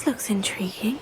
looks intriguing.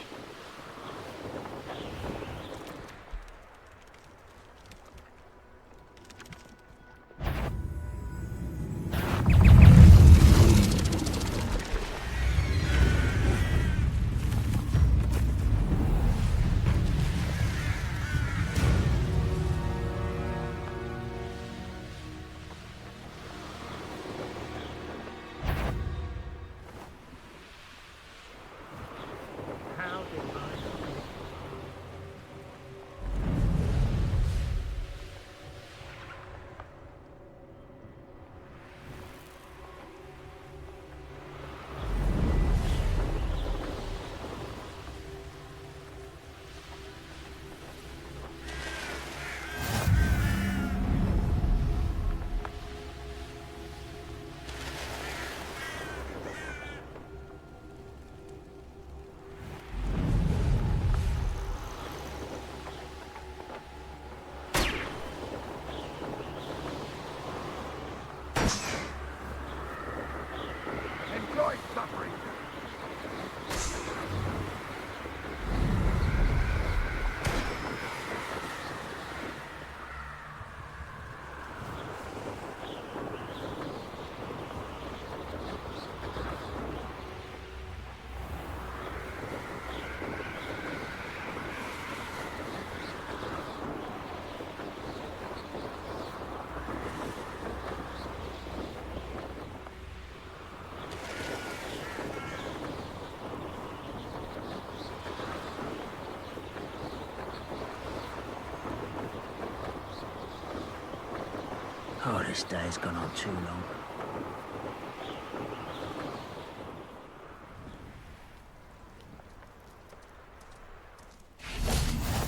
Oh, this day's gone on too long.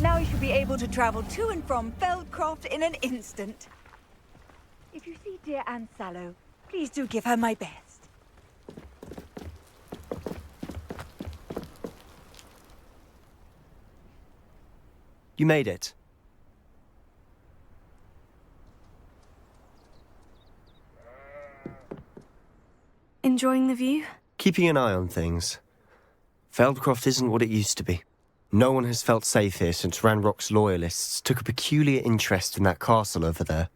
Now you should be able to travel to and from Feldcroft in an instant. If you see dear Anne Sallow, please do give her my best. You made it. Enjoying the view? Keeping an eye on things. Feldcroft isn't what it used to be. No one has felt safe here since Ranrock's loyalists took a peculiar interest in that castle over there.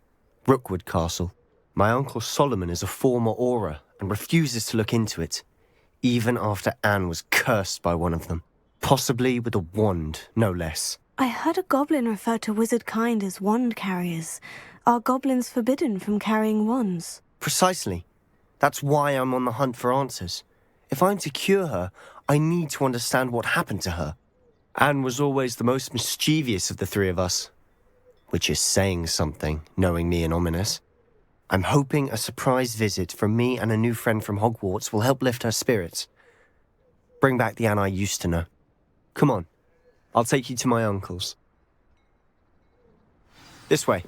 Rookwood Castle. My uncle Solomon is a former Auror and refuses to look into it, even after Anne was cursed by one of them. Possibly with a wand, no less. I heard a goblin refer to wizard kind as wand carriers. Are goblins forbidden from carrying wands? Precisely. That's why I'm on the hunt for answers. If I'm to cure her, I need to understand what happened to her. Anne was always the most mischievous of the three of us. Which is saying something, knowing me and ominous. I'm hoping a surprise visit from me and a new friend from Hogwarts will help lift her spirits. Bring back the Anne I used to know. Come on, I'll take you to my uncle's. This way.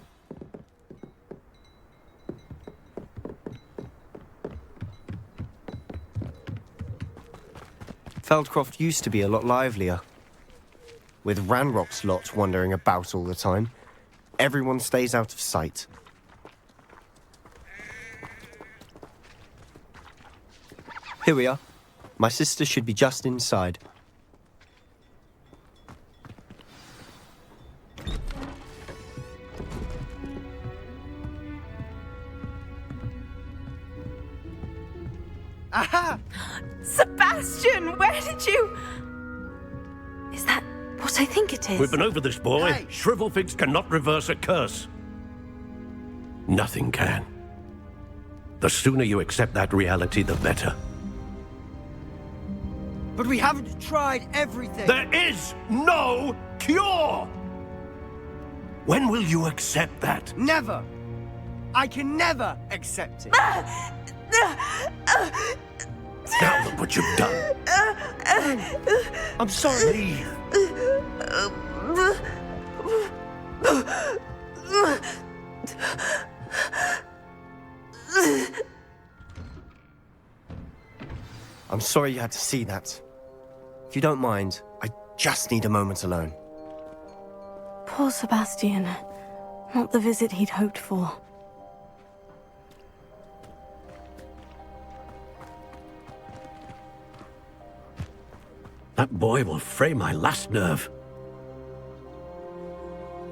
Feldcroft used to be a lot livelier. With Ranrock's lot wandering about all the time, everyone stays out of sight. Here we are. My sister should be just inside. Aha! Sebastian, where did you... Is that what I think it is? We've been over this, boy. Hey. Shrivelfigs cannot reverse a curse. Nothing can. The sooner you accept that reality, the better. But we haven't tried everything. There is no cure! When will you accept that? Never. I can never accept it. Now look what you've done. I'm sorry. Leave. I'm sorry you had to see that. If you don't mind, I just need a moment alone. Poor Sebastian. Not the visit he'd hoped for. That boy will fray my last nerve.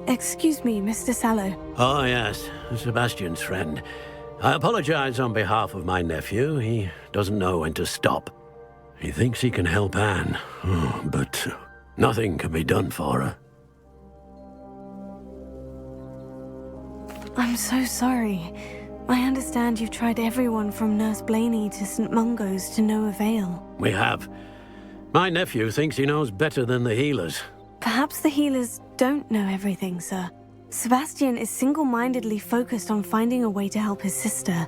Excuse me, Mr. Sallow. Oh, yes, Sebastian's friend. I apologize on behalf of my nephew. He doesn't know when to stop. He thinks he can help Anne, but nothing can be done for her. I'm so sorry. I understand you've tried everyone from Nurse Blaney to St. Mungo's to no avail. We have. My nephew thinks he knows better than the healers. Perhaps the healers don't know everything, sir. Sebastian is single-mindedly focused on finding a way to help his sister.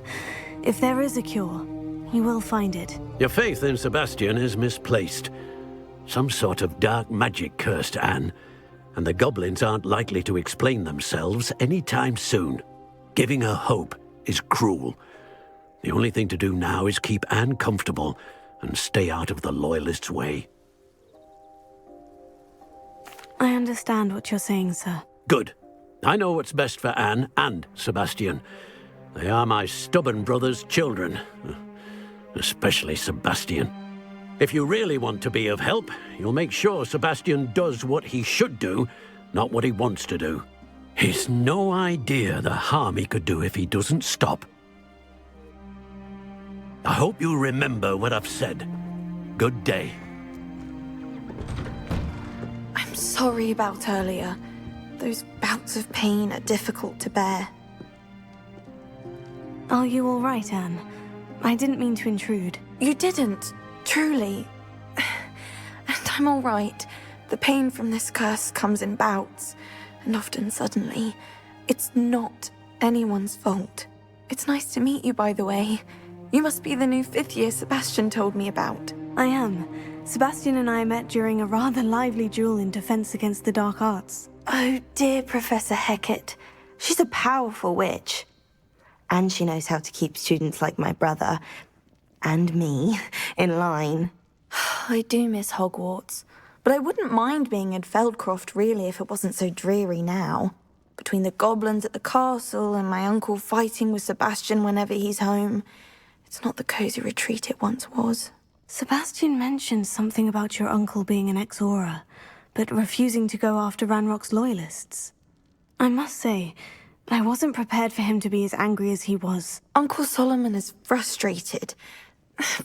If there is a cure, he will find it. Your faith in Sebastian is misplaced. Some sort of dark magic cursed Anne, and the goblins aren't likely to explain themselves anytime soon. Giving her hope is cruel. The only thing to do now is keep Anne comfortable and stay out of the Loyalists' way. I understand what you're saying, sir. Good. I know what's best for Anne and Sebastian. They are my stubborn brother's children. Especially Sebastian. If you really want to be of help, you'll make sure Sebastian does what he should do, not what he wants to do. He's no idea the harm he could do if he doesn't stop. I hope you remember what I've said. Good day. I'm sorry about earlier. Those bouts of pain are difficult to bear. Are you all right, Anne? I didn't mean to intrude. You didn't, truly. And I'm all right. The pain from this curse comes in bouts, and often suddenly. It's not anyone's fault. It's nice to meet you, by the way. You must be the new 5th year Sebastian told me about. I am. Sebastian and I met during a rather lively duel in defense against the dark arts. Oh, dear Professor Hecat. She's a powerful witch. And she knows how to keep students like my brother, and me, in line. I do miss Hogwarts, but I wouldn't mind being in Feldcroft, really, if it wasn't so dreary now. Between the goblins at the castle and my uncle fighting with Sebastian whenever he's home, it's not the cozy retreat it once was. Sebastian mentioned something about your uncle being an ex-Auror, but refusing to go after Ranrock's Loyalists. I must say, I wasn't prepared for him to be as angry as he was. Uncle Solomon is frustrated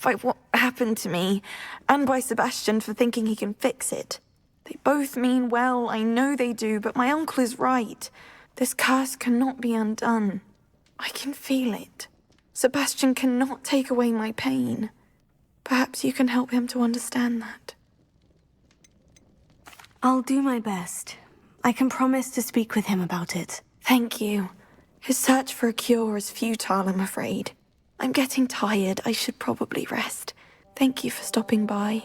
by what happened to me, and by Sebastian for thinking he can fix it. They both mean well, I know they do, but my uncle is right. This curse cannot be undone. I can feel it. Sebastian cannot take away my pain. Perhaps you can help him to understand that. I'll do my best. I can promise to speak with him about it. Thank you. His search for a cure is futile, I'm afraid. I'm getting tired. I should probably rest. Thank you for stopping by.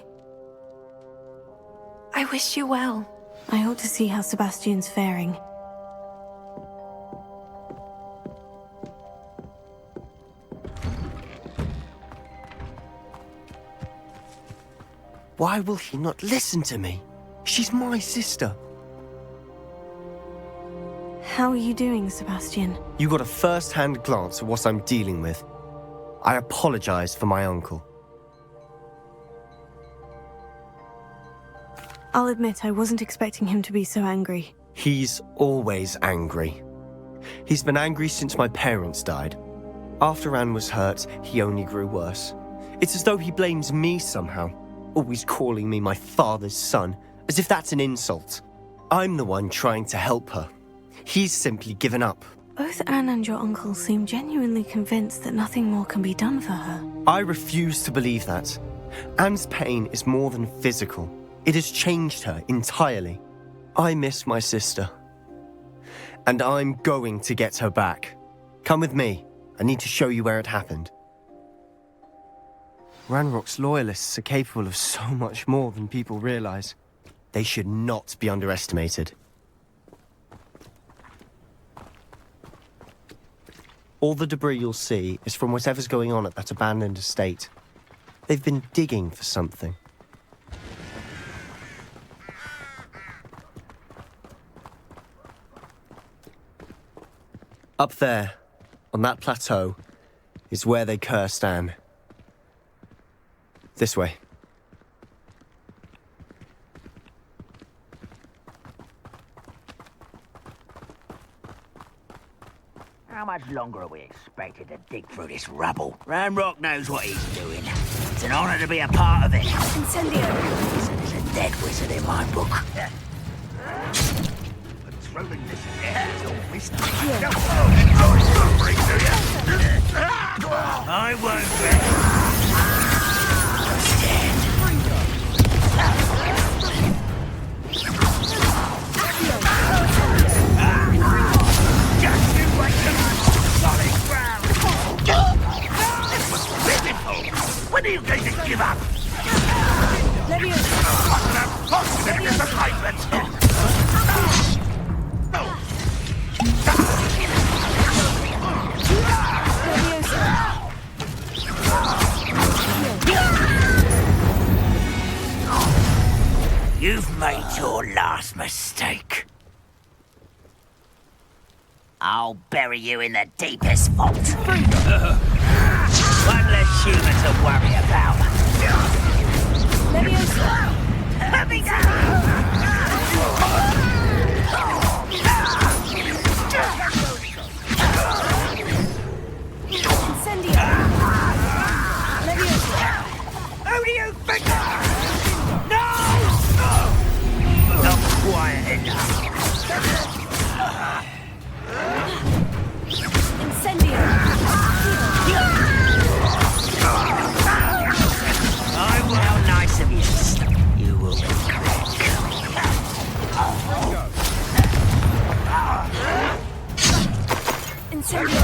I wish you well. I ought to see how Sebastian's faring. Why will he not listen to me? She's my sister. How are you doing, Sebastian? You got a first-hand glance at what I'm dealing with. I apologize for my uncle. I'll admit I wasn't expecting him to be so angry. He's always angry. He's been angry since my parents died. After Anne was hurt, he only grew worse. It's as though he blames me somehow, always calling me my father's son, as if that's an insult. I'm the one trying to help her. He's simply given up. Both Anne and your uncle seem genuinely convinced that nothing more can be done for her. I refuse to believe that. Anne's pain is more than physical. It has changed her entirely. I miss my sister. And I'm going to get her back. Come with me. I need to show you where it happened. Ranrock's Loyalists are capable of so much more than people realize. They should not be underestimated. All the debris you'll see is from whatever's going on at that abandoned estate. They've been digging for something. Up there, on that plateau, is where they cursed Anne. This way. longer are we expected to dig through this rubble? Ranrock knows what he's doing. It's an honor to be a part of it. Incendio! There's a dead wizard in my book. Patrolling this air is a wisdom. I won't When are you going to give up? Positive disappointment! You've made your last mistake. I'll bury you in the deepest vault. One less human to worry about. Let me Incendio! Who do you think? No! Not quiet enough. Incendio! How nice of you. You will be correct. Incendio!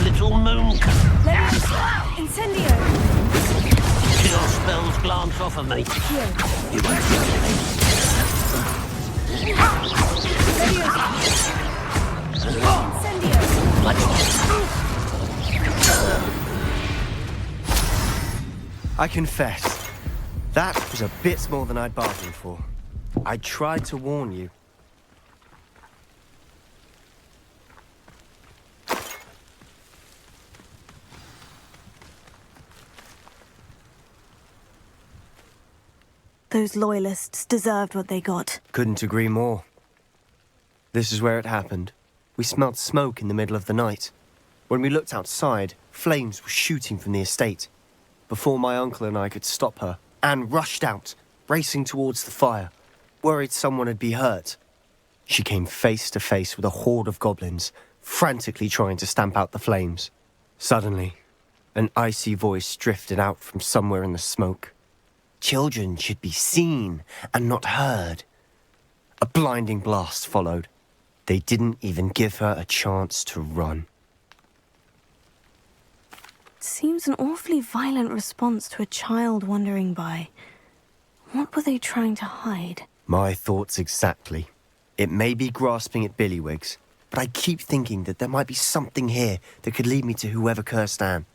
Little moon. Incendio! Your spells glance off of me. You won't I confess, that was a bit more than I'd bargained for. I tried to warn you. Those loyalists deserved what they got. Couldn't agree more. This is where it happened. We smelled smoke in the middle of the night. When we looked outside, flames were shooting from the estate. Before my uncle and I could stop her, Anne rushed out, racing towards the fire, worried someone had been hurt. She came face to face with a horde of goblins, frantically trying to stamp out the flames. Suddenly, an icy voice drifted out from somewhere in the smoke. Children should be seen and not heard. A blinding blast followed. They didn't even give her a chance to run. It seems an awfully violent response to a child wandering by. What were they trying to hide? My thoughts exactly. It may be grasping at Billywigs, but I keep thinking that there might be something here that could lead me to whoever cursed Anne.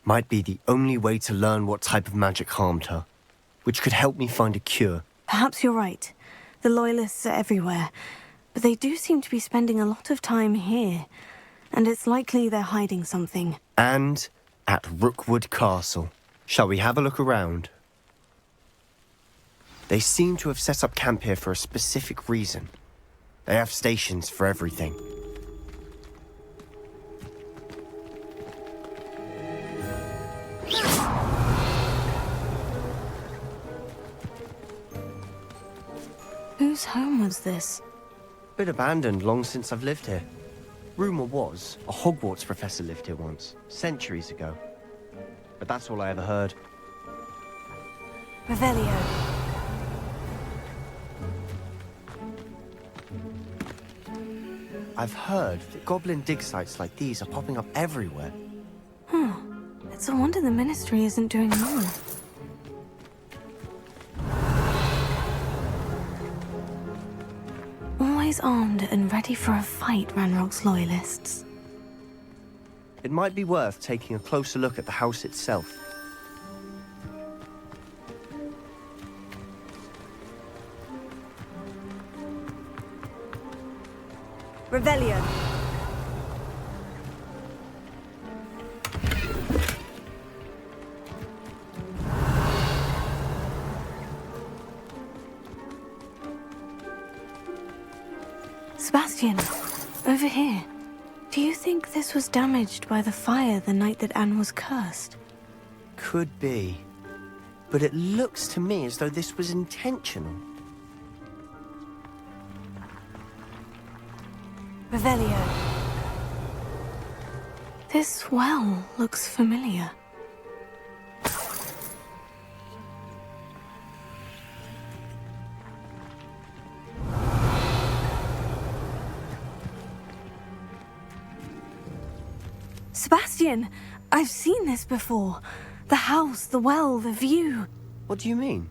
Might be the only way to learn what type of magic harmed her, which could help me find a cure. Perhaps you're right. The Loyalists are everywhere, but they do seem to be spending a lot of time here, and it's likely they're hiding something. And at Rookwood Castle. Shall we have a look around? They seem to have set up camp here for a specific reason. They have stations for everything. Whose home was this? Been abandoned long since I've lived here. Rumour was a Hogwarts professor lived here once, centuries ago. But that's all I ever heard. Revelio. I've heard that goblin dig sites like these are popping up everywhere. It's a wonder the Ministry isn't doing more. Always armed and ready for a fight, Ranrock's Loyalists. It might be worth taking a closer look at the house itself. Revelio. Sebastian, over here. Do you think this was damaged by the fire the night that Anne was cursed? Could be. But it looks to me as though this was intentional. Revelio. This well looks familiar. Sebastian, I've seen this before. The house, the well, the view. What do you mean?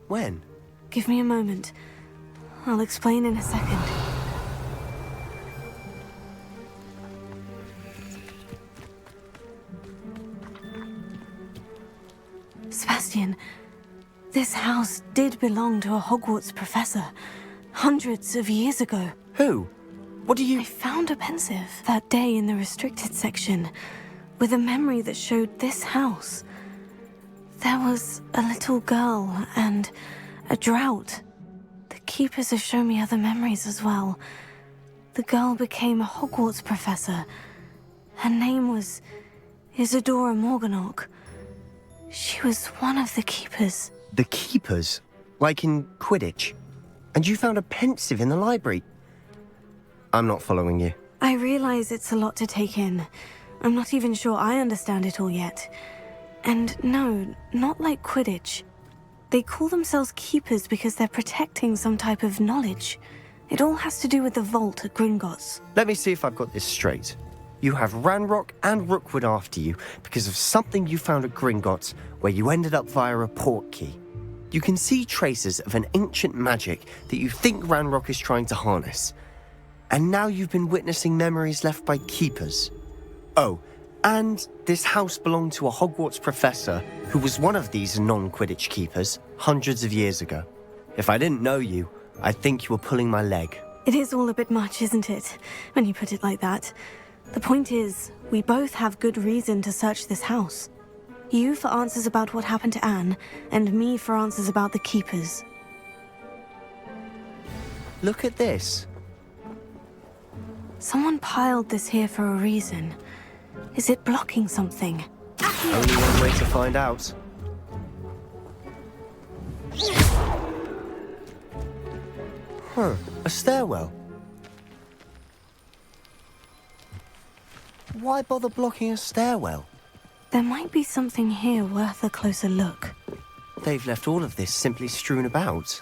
When? Give me a moment. I'll explain in a second. Sebastian, this house did belong to a Hogwarts professor, hundreds of years ago. Who? What do you... I found a pensive that day in the restricted section, with a memory that showed this house. There was a little girl and a drought. The keepers have shown me other memories as well. The girl became a Hogwarts professor. Her name was Isadora Morganach. She was one of the keepers. The keepers? Like in Quidditch? And you found a pensive in the library? I'm not following you. I realize it's a lot to take in. I'm not even sure I understand it all yet. And no, not like Quidditch. They call themselves keepers because they're protecting some type of knowledge. It all has to do with the vault at Gringotts. Let me see if I've got this straight. You have Ranrock and Rookwood after you because of something you found at Gringotts where you ended up via a portkey. You can see traces of an ancient magic that you think Ranrock is trying to harness. And now you've been witnessing memories left by keepers. Oh, and this house belonged to a Hogwarts professor who was one of these non-Quidditch keepers hundreds of years ago. If I didn't know you, I'd think you were pulling my leg. It is all a bit much, isn't it, when you put it like that? The point is, we both have good reason to search this house. You for answers about what happened to Anne, and me for answers about the keepers. Look at this. Someone piled this here for a reason. Is it blocking something? Only one way to find out. A stairwell. Why bother blocking a stairwell? There might be something here worth a closer look. They've left all of this simply strewn about.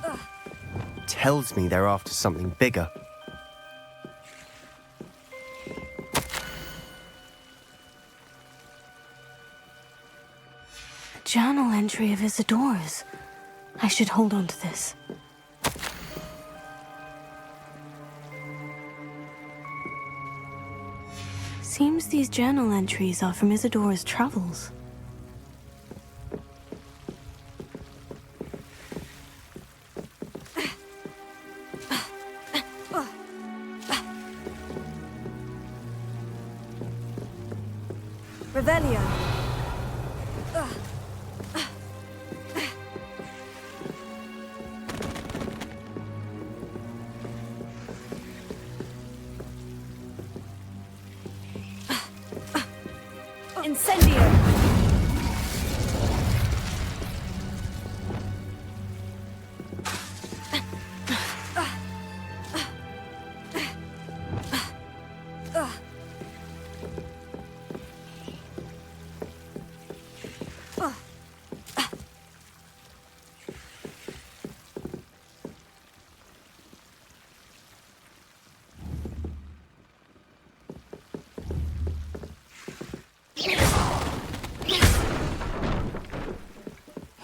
Tells me they're after something bigger. A journal entry of Isadora's. I should hold on to this. Seems these journal entries are from Isadora's travels. Revelio. Incendio.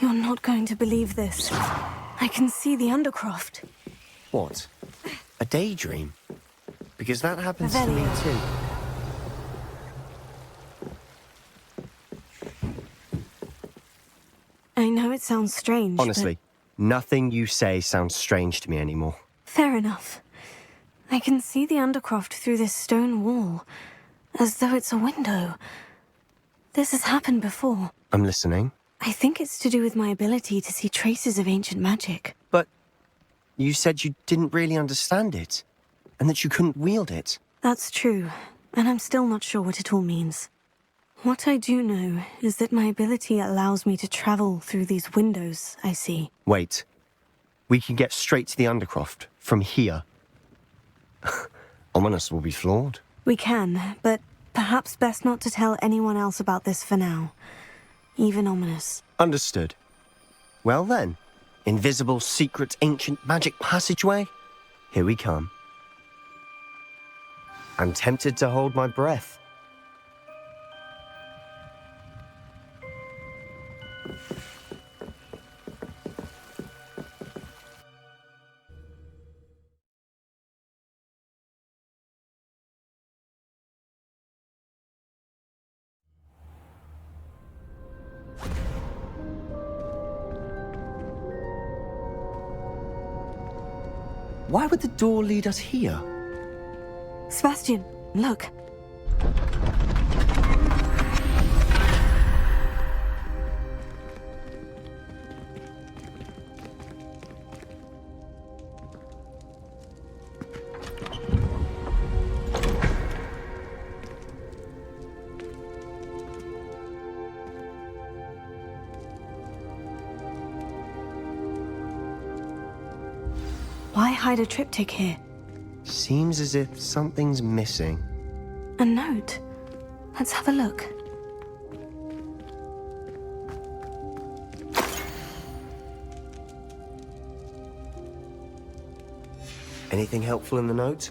You're not going to believe this. I can see the Undercroft. What? A daydream? Because that happens to me Revelio. too. I know it sounds strange, Honestly, nothing you say sounds strange to me anymore. but fair enough. I can see the Undercroft through this stone wall, as though it's a window. This has happened before. I'm listening. I think it's to do with my ability to see traces of ancient magic. But you said you didn't really understand it. and that you couldn't wield it. That's true, and I'm still not sure what it all means. What I do know is that my ability allows me to travel through these windows I see. Wait. We can get straight to the Undercroft from here. Ominous will be floored. We can, but perhaps best not to tell anyone else about this for now. Even Ominous. Understood. Well then, invisible, secret, ancient magic passageway? Here we come. I'm tempted to hold my breath. Why would the door lead us here? Sebastian, look. Why hide a triptych here? Seems as if something's missing. A note. Let's have a look. Anything helpful in the note?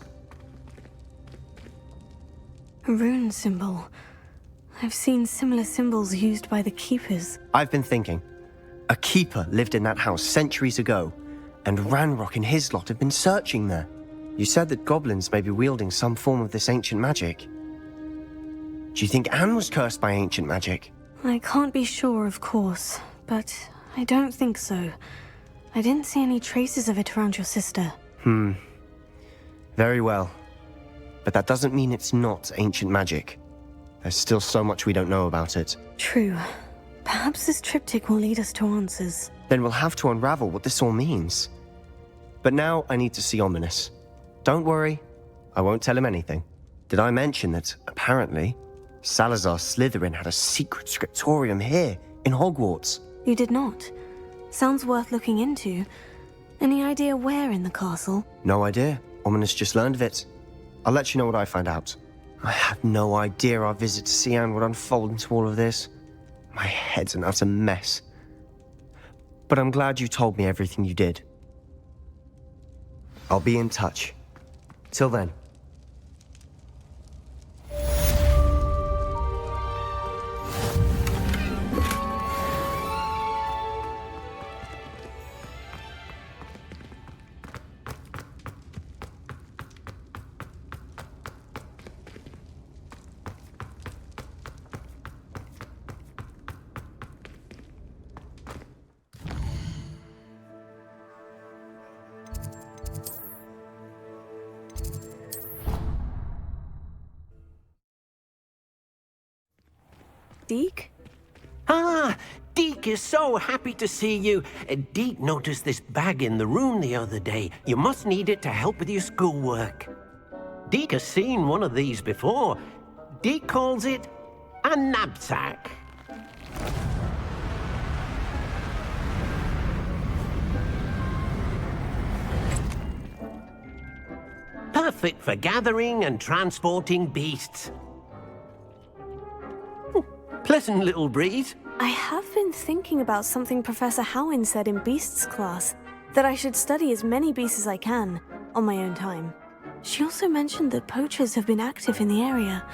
A rune symbol. I've seen similar symbols used by the keepers. I've been thinking. A keeper lived in that house centuries ago, and Ranrock and his lot have been searching there. You said that goblins may be wielding some form of this ancient magic. Do you think Anne was cursed by ancient magic? I can't be sure, of course, but I don't think so. I didn't see any traces of it around your sister. Very well. But that doesn't mean it's not ancient magic. There's still so much we don't know about it. True. Perhaps this triptych will lead us to answers. Then we'll have to unravel what this all means. But now I need to see Ominous. Don't worry, I won't tell him anything. Did I mention that, apparently, Salazar Slytherin had a secret scriptorium here, in Hogwarts? You did not. Sounds worth looking into. Any idea where in the castle? No idea. Ominous just learned of it. I'll let you know what I find out. I had no idea our visit to Cian would unfold into all of this. My head's an utter mess. But I'm glad you told me everything you did. I'll be in touch. Till then. Deke? Ah, Deke is so happy to see you. Deke noticed this bag in the room the other day. You must need it to help with your schoolwork. Deke has seen one of these before. Deke calls it a knapsack. Perfect for gathering and transporting beasts. Pleasant little breeze. I have been thinking about something Professor Howin said in Beasts class, that I should study as many beasts as I can, on my own time. She also mentioned that poachers have been active in the area,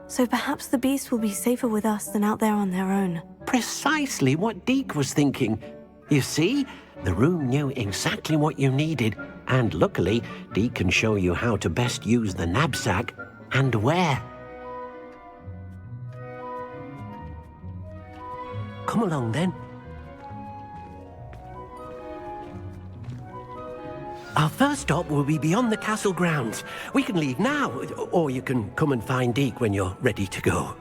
so perhaps the beast will be safer with us than out there on their own. Precisely what Deke was thinking. You see, the room knew exactly what you needed, and luckily, Deke can show you how to best use the knapsack and where. Come along then. Our first stop will be beyond the castle grounds. We can leave now, or you can come and find Deke when you're ready to go.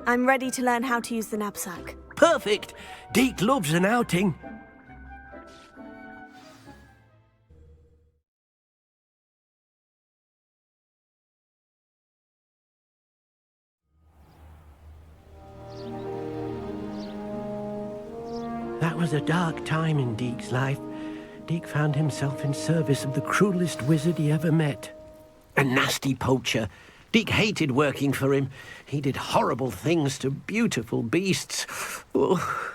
I'm ready to learn how to use the knapsack. Perfect. Deke loves an outing. That was a dark time in Deke's life. Deke found himself in service of the cruelest wizard he ever met. A nasty poacher. Deke hated working for him. He did horrible things to beautiful beasts. Oh.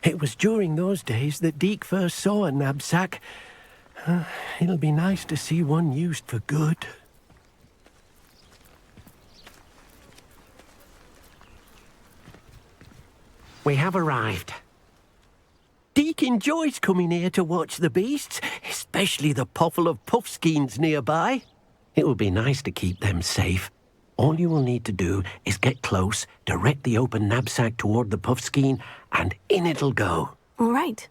It was during those days that Deke first saw a knapsack. It'll be nice to see one used for good. We have arrived. Deke enjoys coming here to watch the beasts, especially the potful of puffskeins nearby. It will be nice to keep them safe. All you will need to do is get close, direct the open knapsack toward the puffskein, and in it'll go. All right.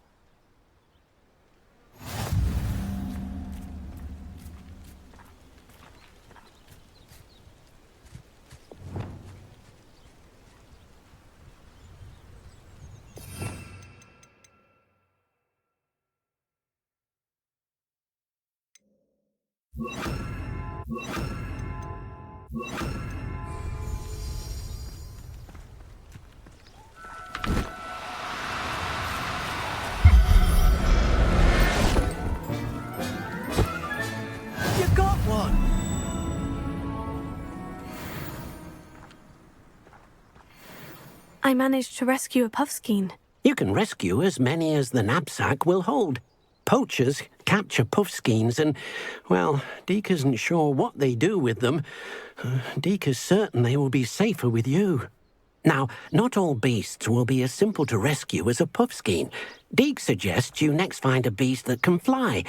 You got one! I managed to rescue a puffskein. You can rescue as many as the knapsack will hold. Poachers capture puffskeins and, well, Deke isn't sure what they do with them. Deke is certain they will be safer with you. Now, not all beasts will be as simple to rescue as a puffskein. Deke suggests you next find a beast that can fly.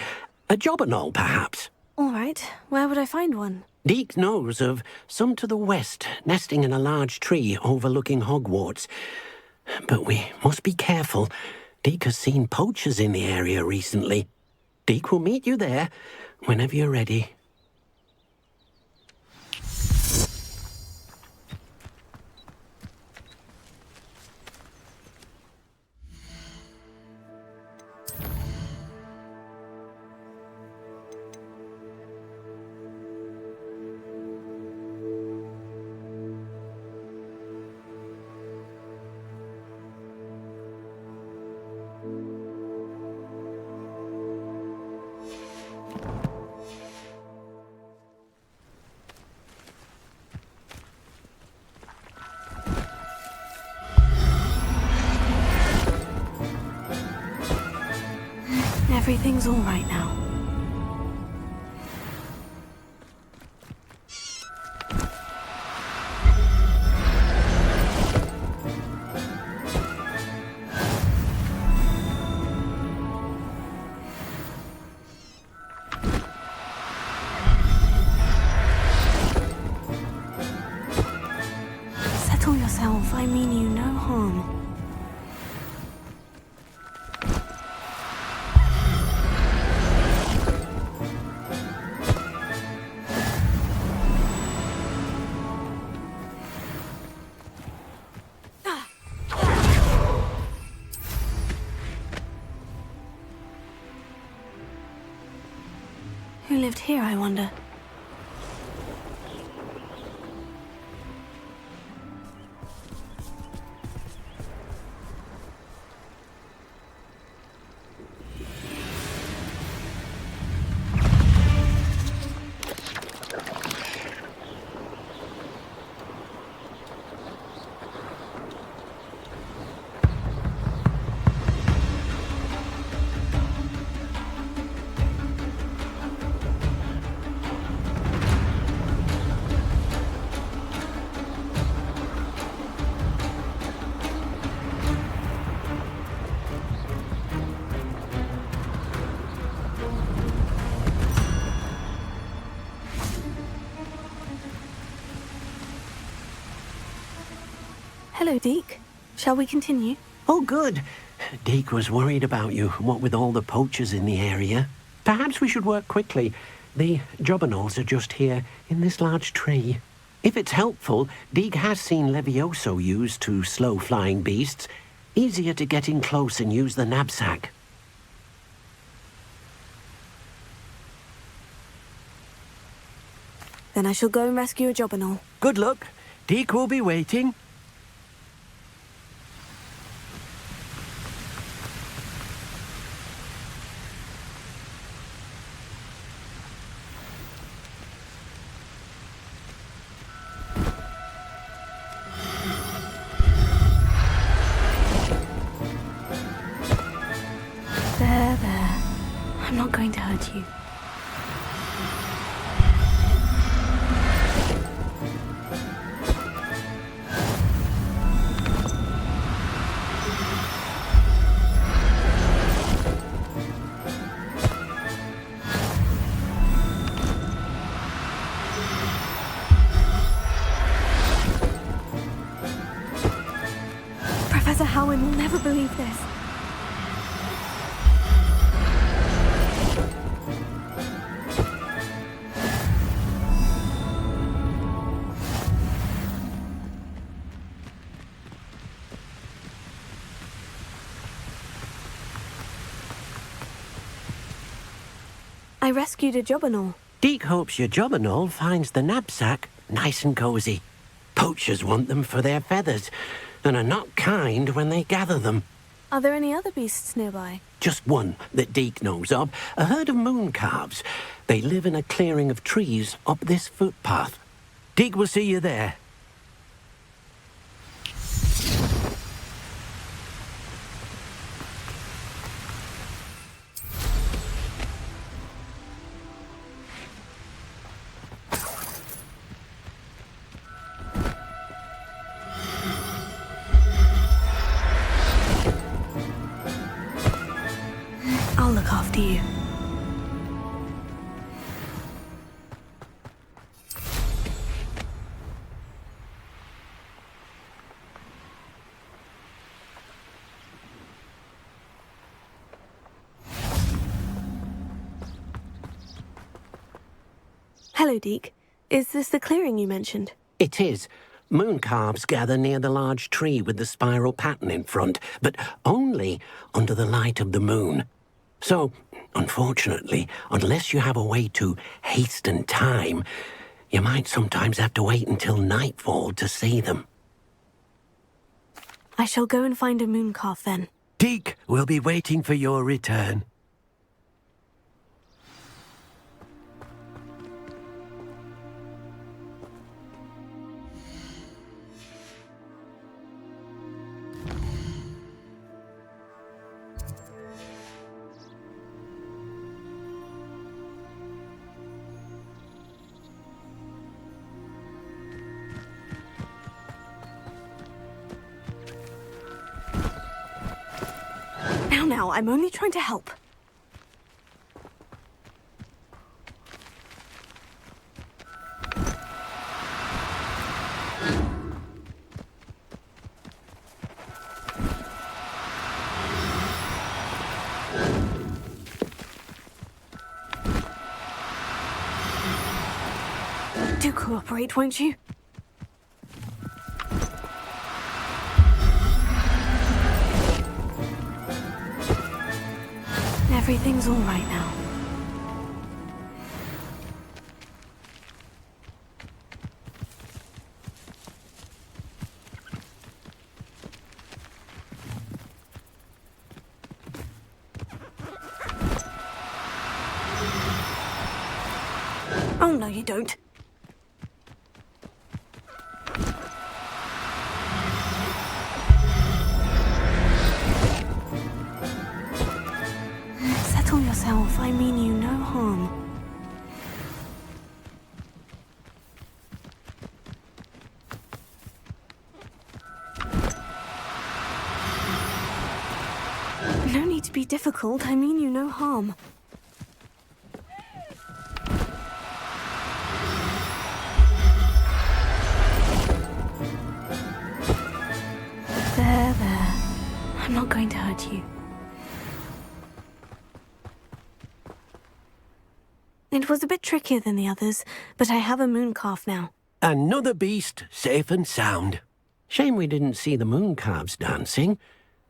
A jobberknoll, perhaps. All right. Where would I find one? Deke knows of some to the west, nesting in a large tree overlooking Hogwarts. But we must be careful. Deke has seen poachers in the area recently. Deke will meet you there whenever you're ready. Everything's all right now. Settle yourself. I mean you no harm. Who lived here, I wonder? Hello, Deke. Shall we continue? Oh, good. Deke was worried about you, what with all the poachers in the area. Perhaps we should work quickly. The jobberknolls are just here, in this large tree. If it's helpful, Deeg has seen Levioso used to slow flying beasts. Easier to get in close and use the knapsack. Then I shall go and rescue a Jobberknoll. Good luck. Deeg will be waiting. There. I'm not going to hurt you. Professor Howin will never believe this. I rescued a Jobberknoll. Deeg hopes your Jobberknoll finds the knapsack nice and cozy. Poachers want them for their feathers, and are not kind when they gather them. Are there any other beasts nearby? Just one that Deeg knows of, a herd of moon calves. They live in a clearing of trees up this footpath. Deeg will see you there. I'll look after you. Hello, Deek. Is this the clearing you mentioned? It is. Moon calves gather near the large tree with the spiral pattern in front, but only under the light of the moon. So, unfortunately, unless you have a way to hasten time, you might sometimes have to wait until nightfall to see them. I shall go and find a moon calf then. Deek will be waiting for your return. Now, I'm only trying to help. Do cooperate, won't you? Everything's all right now. Oh, no, you don't. Settle yourself. I mean you no harm. No need to be difficult. I mean you no harm. There. I'm not going to hurt you. It was a bit trickier than the others, but I have a moon calf now. Another beast safe and sound. Shame we didn't see the moon calves dancing.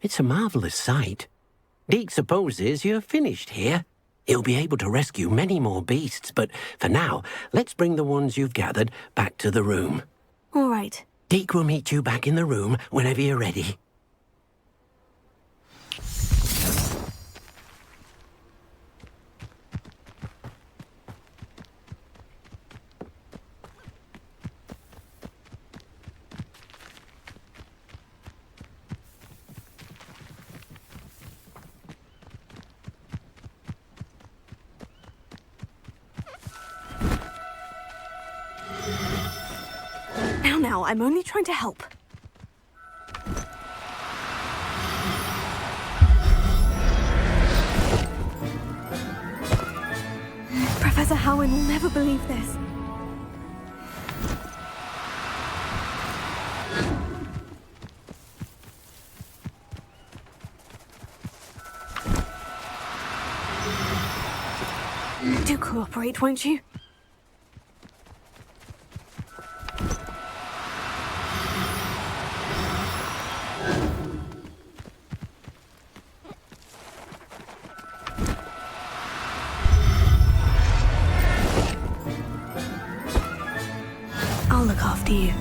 It's a marvellous sight. Deke supposes you're finished here. He'll be able to rescue many more beasts, but for now, let's bring the ones you've gathered back to the room. All right. Deke will meet you back in the room whenever you're ready. Now, I'm only trying to help. Professor Howin will never believe this. Do cooperate, won't you? I'll look after you.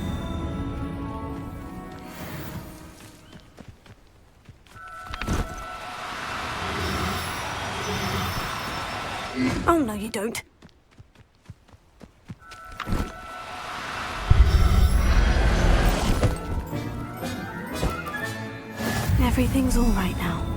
Oh, no, you don't. Everything's all right now.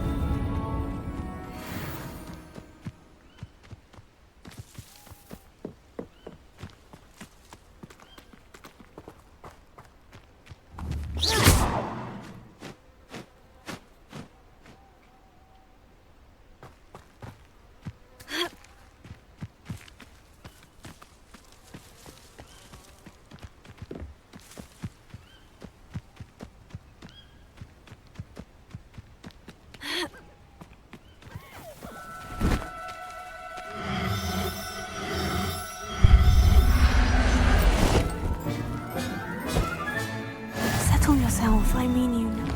Settle yourself, I mean you know.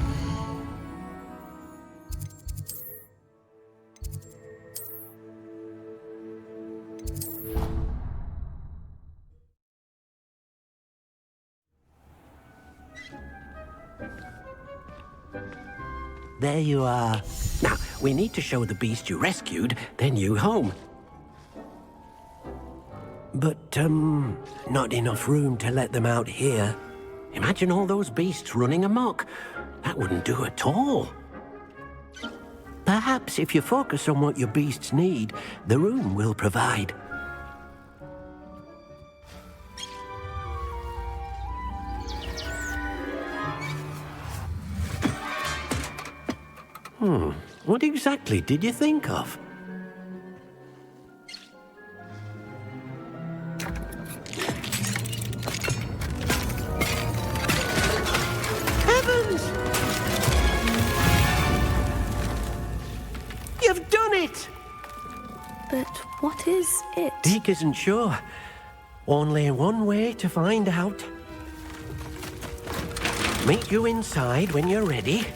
There you are. Now, we need to show the beast you rescued their new home. But, not enough room to let them out here. Imagine all those beasts running amok. That wouldn't do at all. Perhaps if you focus on what your beasts need, the room will provide. What exactly did you think of? Heavens! You've done it! But what is it? Deke isn't sure. Only one way to find out. Meet you inside when you're ready.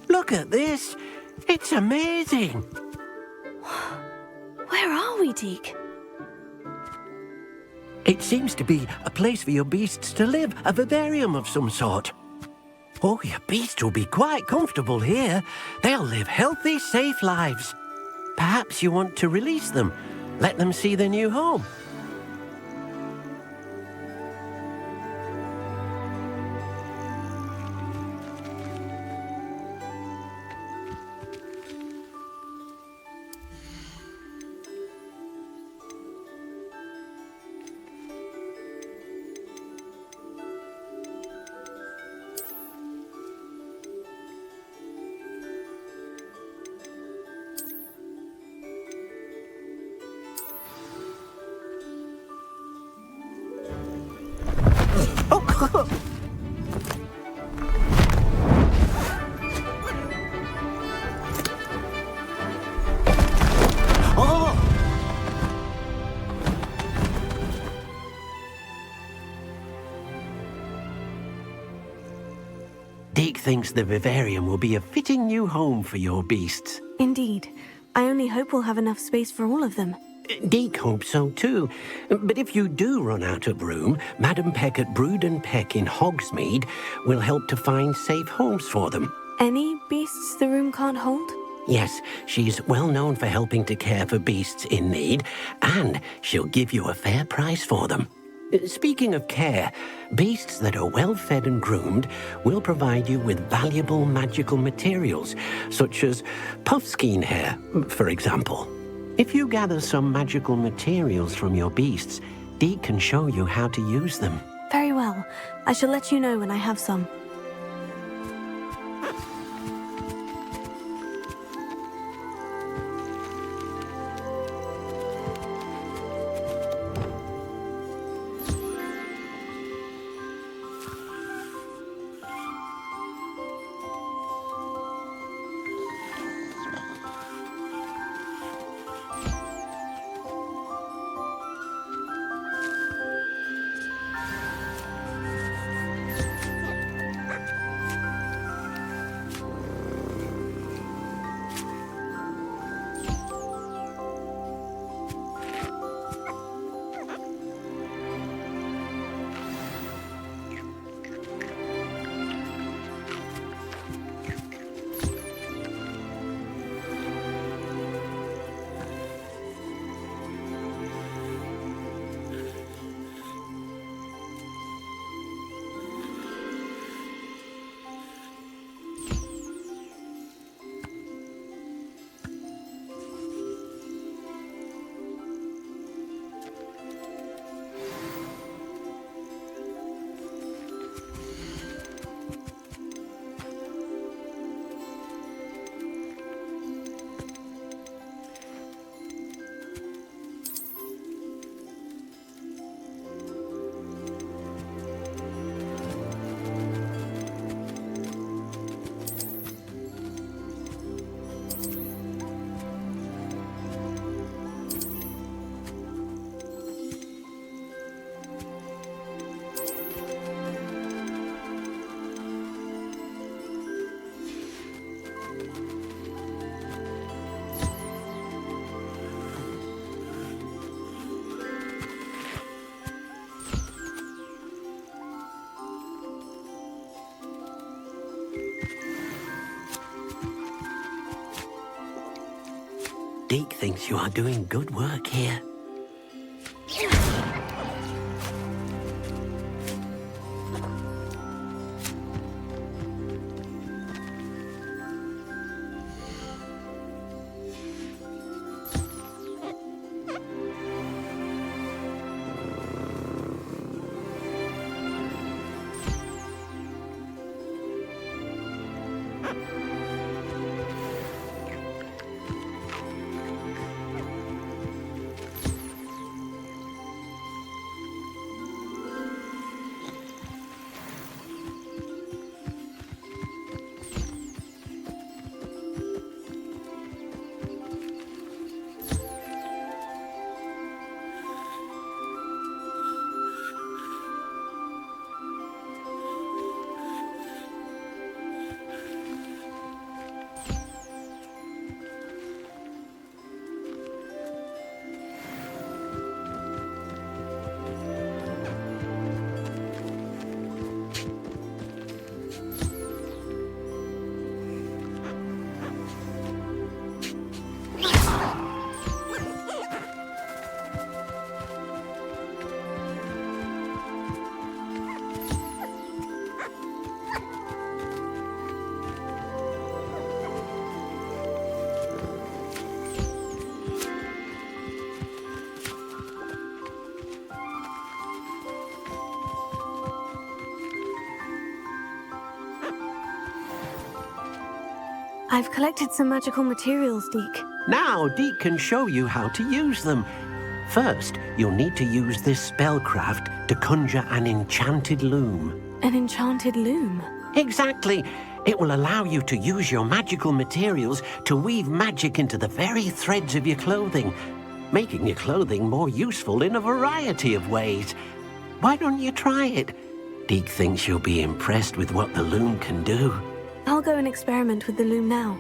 Look at this. It's amazing. Where are we, Deke? It seems to be a place for your beasts to live, a vivarium of some sort. Oh, your beasts will be quite comfortable here. They'll live healthy, safe lives. Perhaps you want to release them, let them see their new home. Deke thinks the vivarium will be a fitting new home for your beasts. Indeed. I only hope we'll have enough space for all of them. Deke hopes so too. But if you do run out of room, Madam Peck at Brood and Peck in Hogsmeade will help to find safe homes for them. Any beasts the room can't hold? Yes, she's well known for helping to care for beasts in need, and she'll give you a fair price for them. Speaking of care, beasts that are well fed and groomed will provide you with valuable magical materials, such as puffskein hair, for example. If you gather some magical materials from your beasts, Deke can show you how to use them. Very well. I shall let you know when I have some. Deke thinks you are doing good work here. I've collected some magical materials, Deke. Now Deke can show you how to use them. First, you'll need to use this spellcraft to conjure an enchanted loom. An enchanted loom? Exactly. It will allow you to use your magical materials to weave magic into the very threads of your clothing, making your clothing more useful in a variety of ways. Why don't you try it? Deke thinks you'll be impressed with what the loom can do. I'll go and experiment with the loom now.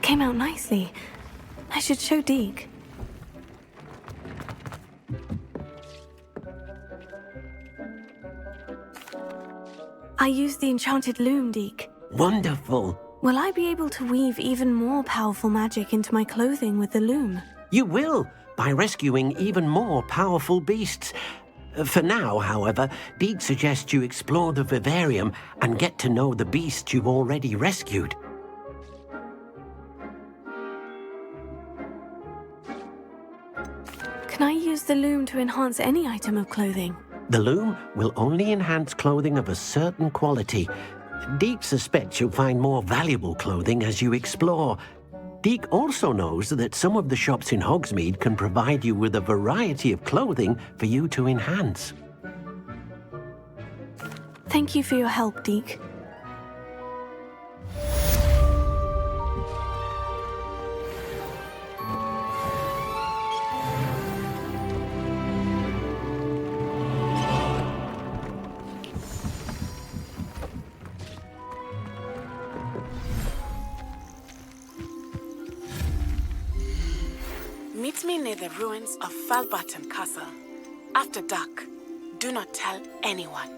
Came out nicely. I should show Deke. I used the enchanted loom, Deke. Wonderful. Will I be able to weave even more powerful magic into my clothing with the loom? You will, by rescuing even more powerful beasts. For now, however, Deke suggests you explore the vivarium and get to know the beasts you've already rescued. Can I use the loom to enhance any item of clothing? The loom will only enhance clothing of a certain quality. Deke suspects you'll find more valuable clothing as you explore. Deke also knows that some of the shops in Hogsmeade can provide you with a variety of clothing for you to enhance. Thank you for your help, Deke. Meet me near the ruins of Falbarton Castle. After dark, do not tell anyone.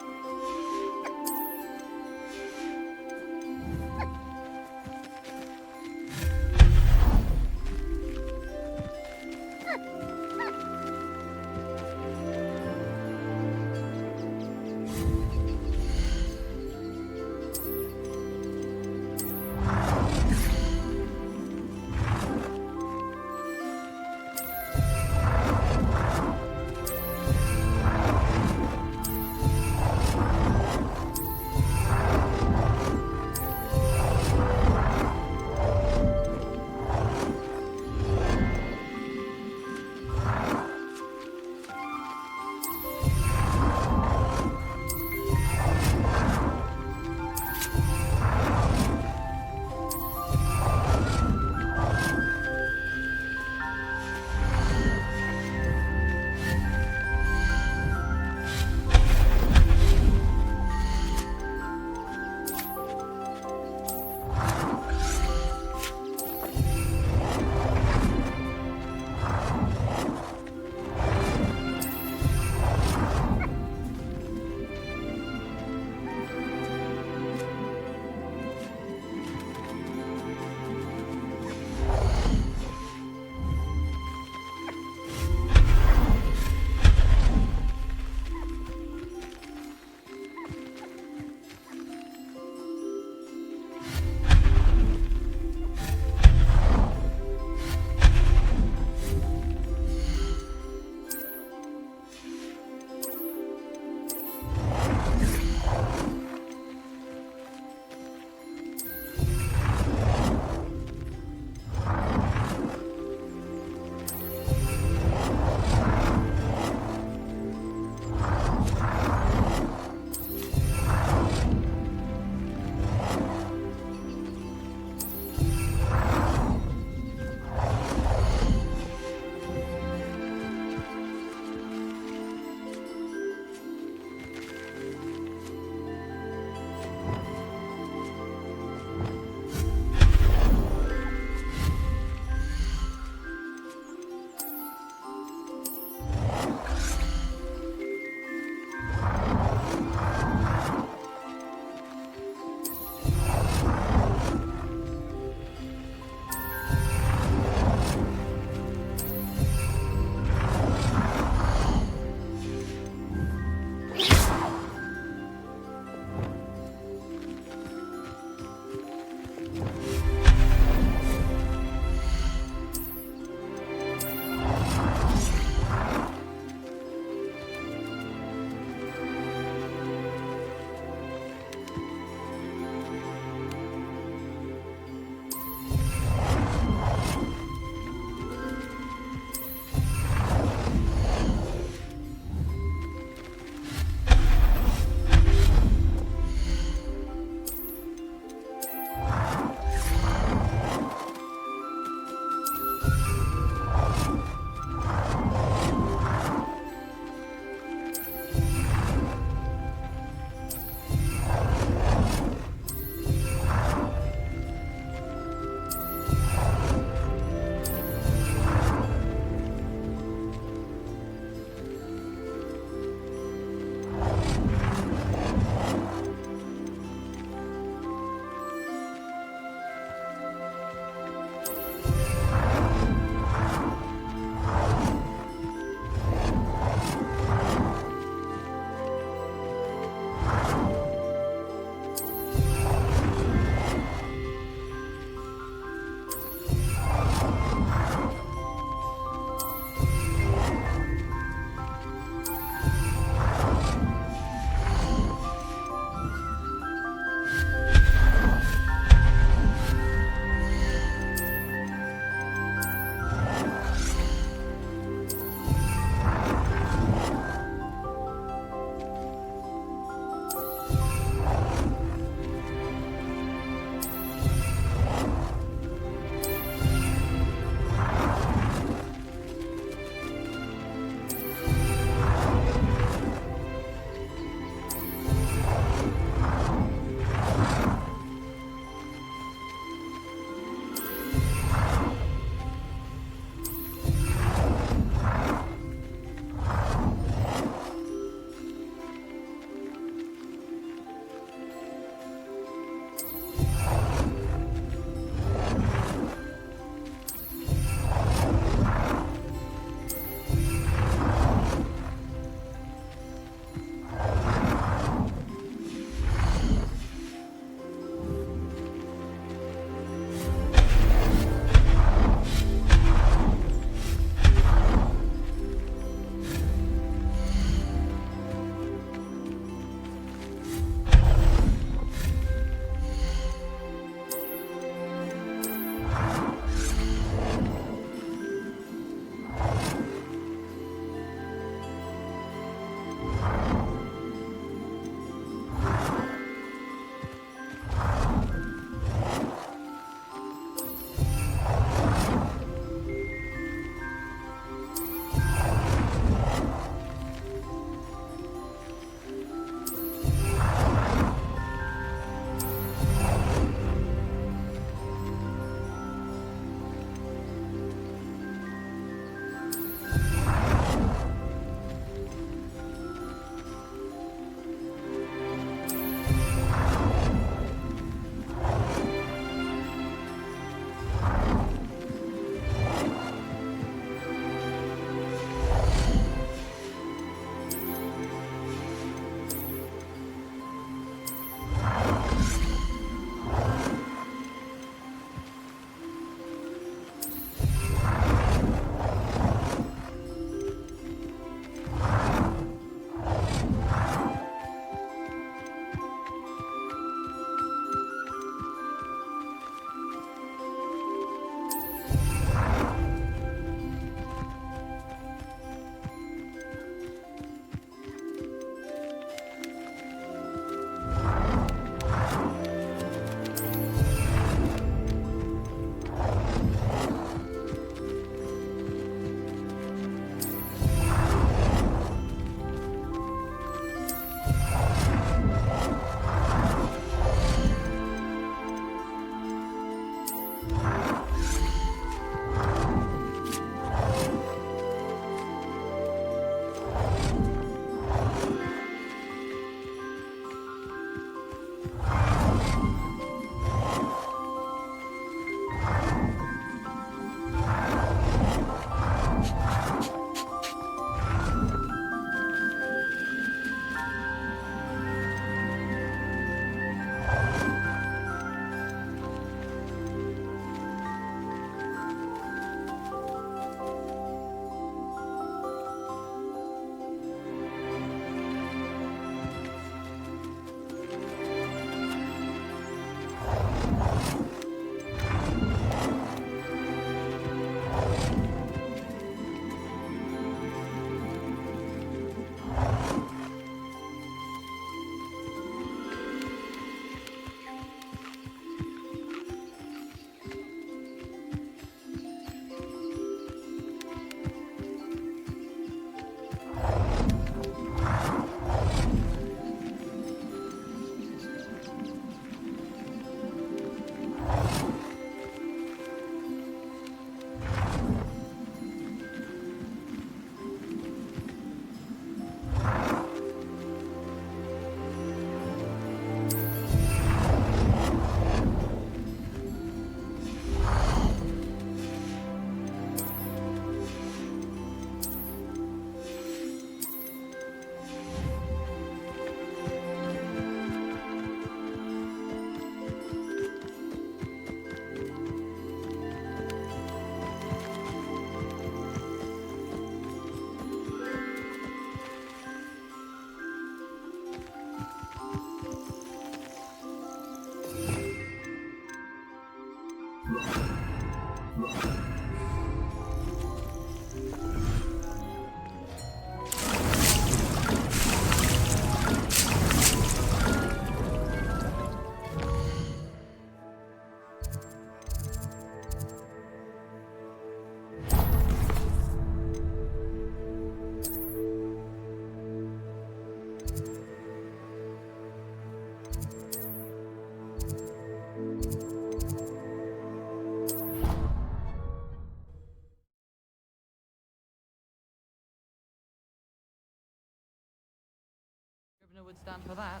stand for that.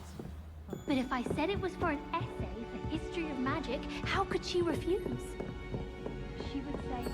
But if I said it was for an essay for history of magic, how could she refuse? She would say,